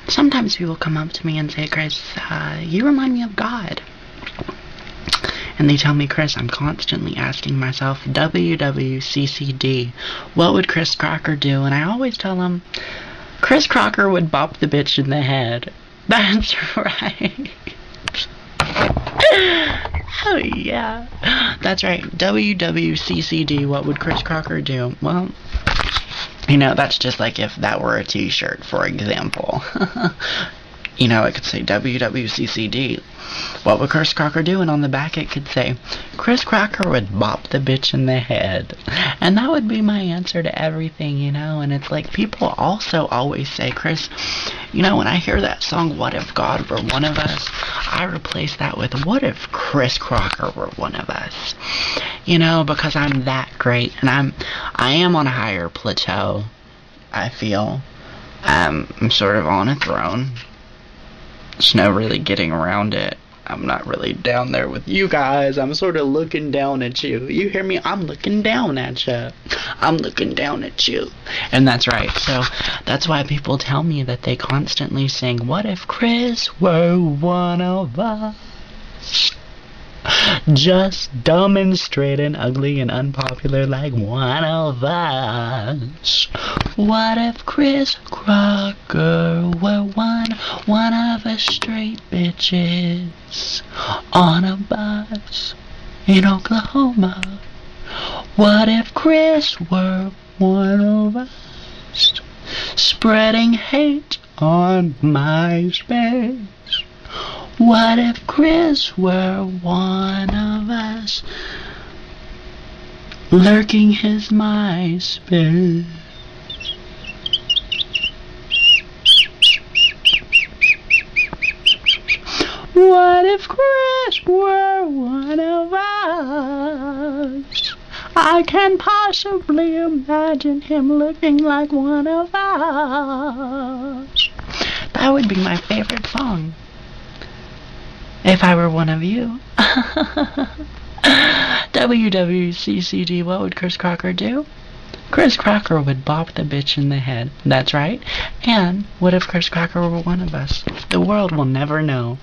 Sometimes people come up to me and say, Chris, you remind me of God. And they tell me, Chris, I'm constantly asking myself, WWCCD, what would Chris Crocker do? And I always tell them, Chris Crocker would bop the bitch in the head. That's right. Oh, yeah. That's right. WWCCD, what would Chris Crocker do? Well, that's just like if that were a t-shirt, for example. It could say WWCCD. What would Chris Crocker do? And on the back it could say, Chris Crocker would bop the bitch in the head. And that would be my answer to everything, And it's like people also always say, Chris, when I hear that song, What If God Were One of Us? I replace that with, what if Chris Crocker were one of us? Because I'm that great. And I am on a higher plateau, I feel. I'm sort of on a throne. There's no really getting around it. I'm not really down there with you guys. I'm sort of looking down at you. You hear me? I'm looking down at you. I'm looking down at you. And that's right. So that's why people tell me that they constantly sing, what if Chris were one of us? Just dumb and straight and ugly and unpopular like one of us. What if Chris Crocker were one of us straight bitches on a bus in Oklahoma? What if Chris were one of us spreading hate on MySpace? What if Chris were one of us lurking his MySpace? What if Chris were one of us? I can possibly imagine him looking like one of us. That would be my favorite song. If I were one of you. WWCCD, what would Chris Crocker do? Chris Crocker would bop the bitch in the head. That's right. And what if Chris Crocker were one of us? The world will never know.